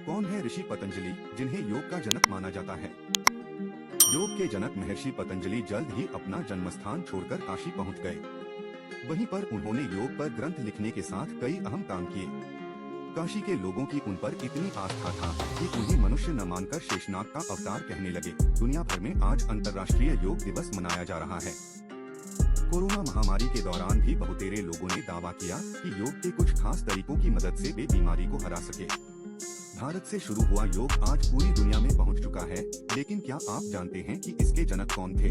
कौन है ऋषि पतंजलि, जिन्हें योग का जनक माना जाता है? योग के जनक महर्षि पतंजलि जल्द ही अपना जन्मस्थान छोड़कर काशी पहुंच गए। वहीं पर उन्होंने योग पर ग्रंथ लिखने के साथ कई अहम काम किए। काशी के लोगों की उन पर इतनी आस्था था कि उन्हें मनुष्य न मानकर शेषनाग का अवतार कहने लगे। दुनिया भर में आज अंतर्राष्ट्रीय योग दिवस मनाया जा रहा है। कोरोना महामारी के दौरान भी बहुतेरे लोगों ने दावा किया कि योग के कुछ खास तरीकों की मदद से वे बीमारी को हरा सके। भारत से शुरू हुआ योग आज पूरी दुनिया में पहुंच चुका है, लेकिन क्या आप जानते हैं कि इसके जनक कौन थे?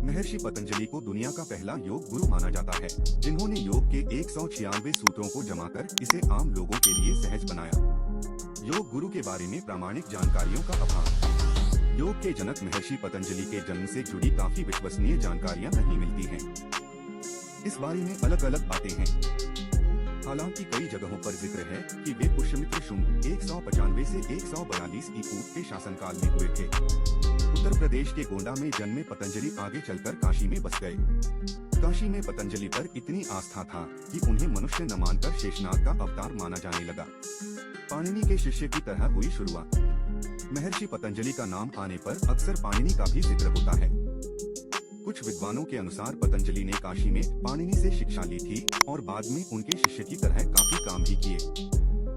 महर्षि पतंजलि को दुनिया का पहला योग गुरु माना जाता है, जिन्होंने योग के 196 सूत्रों को जमाकर इसे आम लोगों के लिए सहज बनाया। योग गुरु के बारे में प्रामाणिक जानकारियों का अभाव। योग के जनक महर्षि पतंजलि के जन्म से जुड़ी काफी विश्वसनीय जानकारियां नहीं मिलती हैं। इस बारे में अलग अलग बातें हैं। हालांकि कई जगहों पर जिक्र है कि वे पुष्यमित्र शुंग 195 से 142 ईपू के शासनकाल में हुए थे। उत्तर प्रदेश के गोंडा में जन्मे पतंजलि आगे चलकर काशी में बस गए। काशी में पतंजलि पर इतनी आस्था था कि उन्हें मनुष्य न मानकर शेषनाग का अवतार माना जाने लगा। पाणिनि के शिष्य की तरह हुई शुरुआत। महर्षि पतंजलि का नाम आने पर अक्सर पाणिनि का भी जिक्र होता है। कुछ विद्वानों के अनुसार पतंजलि ने काशी में पाणिनि से शिक्षा ली थी और बाद में उनके शिष्य की तरह काफी काम भी किए।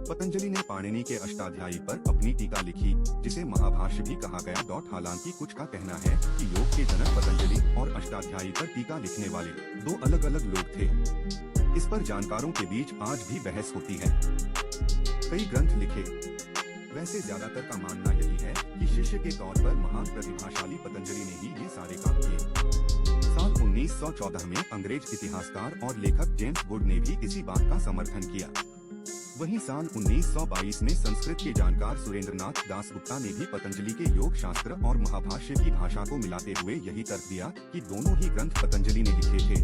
पतंजलि ने पाणिनि के अष्टाध्यायी पर अपनी टीका लिखी, जिसे महाभाष्य भी कहा गया। हालांकि कुछ का कहना है कि योग के जनक पतंजलि और अष्टाध्यायी पर टीका लिखने वाले दो अलग अलग लोग थे। इस पर जानकारों के बीच आज भी बहस होती है। कई ग्रंथ लिखे। वैसे ज्यादातर का मानना यही है कि शिष्य के तौर पर महान प्रतिभाशाली पतंजलि ने ही ये सारे काम किए। साल 1914 में अंग्रेज इतिहासकार और लेखक जेम्स वुड ने भी इसी बात का समर्थन किया। वहीं साल 1922 में संस्कृत के जानकार सुरेंद्रनाथ दासगुप्ता ने भी पतंजलि के योग शास्त्र और महाभाष्य की भाषा को मिलाते हुए यही तर्क दिया कि दोनों ही ग्रंथ पतंजलि ने लिखे थे।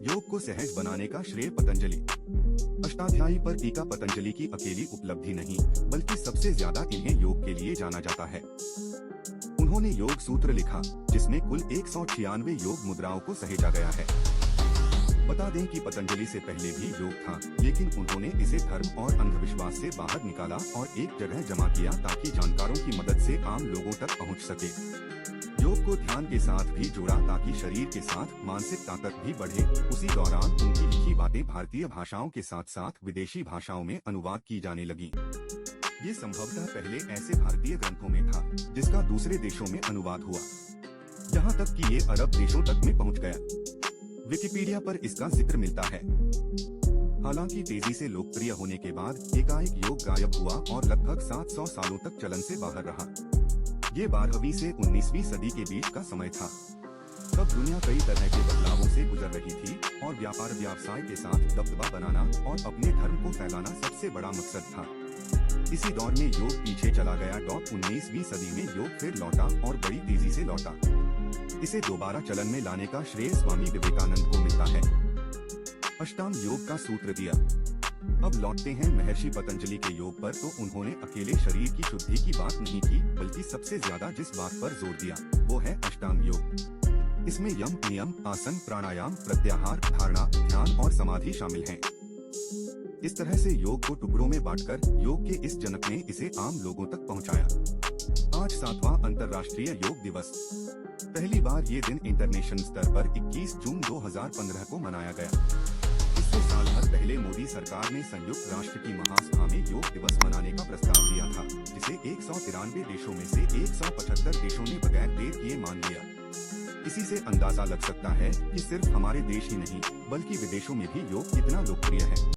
योग को सहज बनाने का श्रेय पतंजलि। अष्टाध्यायी पर टीका पतंजलि की अकेली उपलब्धि नहीं, बल्कि सबसे ज्यादा इन्हें योग के लिए जाना जाता है। उन्होंने योग सूत्र लिखा, जिसमें कुल 196 योग मुद्राओं को सहेजा गया है। बता दें कि पतंजलि से पहले भी योग था, लेकिन उन्होंने इसे धर्म और अंधविश्वास से बाहर निकाला और एक जगह जमा किया ताकि जानकारों की मदद से आम लोगों तक पहुंच सके। योग को ध्यान के साथ भी जोड़ा ताकि शरीर के साथ मानसिक ताकत भी बढ़े। उसी दौरान उनकी लिखी बातें भारतीय भाषाओं के साथ साथ विदेशी भाषाओं में अनुवाद की जाने लगी। ये संभवतः पहले ऐसे भारतीय ग्रंथों में था जिसका दूसरे देशों में अनुवाद हुआ, यहाँ तक कि ये अरब देशों तक में पहुँच गया। विकिपीडिया पर इसका जिक्र मिलता है। हालांकि तेजी से लोकप्रिय होने के बाद एकाएक योग गायब हुआ और लगभग 700 सालों तक चलन से बाहर रहा। ये 12वीं से 19वीं सदी के बीच का समय था। तब दुनिया कई तरह के बदलावों से गुजर रही थी और व्यापार व्यवसाय के साथ दबदबा बनाना और अपने धर्म को फैलाना सबसे बड़ा मकसद था। इसी दौर में योग पीछे चला गया। 19वीं सदी में योग फिर लौटा और बड़ी तेजी से लौटा। इसे दोबारा चलन में लाने का श्रेय स्वामी विवेकानंद को मिलता है। अष्टांग योग का सूत्र दिया। अब लौटते हैं महर्षि पतंजलि के योग पर, तो उन्होंने अकेले शरीर की शुद्धि की बात नहीं की, बल्कि सबसे ज्यादा जिस बात पर जोर दिया वो है अष्टांग योग। इसमें यम, नियम, आसन, प्राणायाम, प्रत्याहार, धारणा, ध्यान और समाधि शामिल हैं। इस तरह से योग को टुकड़ों में बांटकर योग के इस जनक ने इसे आम लोगों तक पहुंचाया। आज 7वां अंतर्राष्ट्रीय योग दिवस। पहली बार ये दिन इंटरनेशनल स्तर पर 21 जून 2015 को मनाया गया। इससे साल भर पहले मोदी सरकार ने संयुक्त राष्ट्र की महासभा में योग दिवस मनाने का प्रस्ताव दिया था, जिसे 193 देशों में से 175 देशों ने बगैर देर किए मान लिया। इसी से अंदाजा लग सकता है कि सिर्फ हमारे देश ही नहीं, बल्कि विदेशों में भी योग कितना लोकप्रिय है।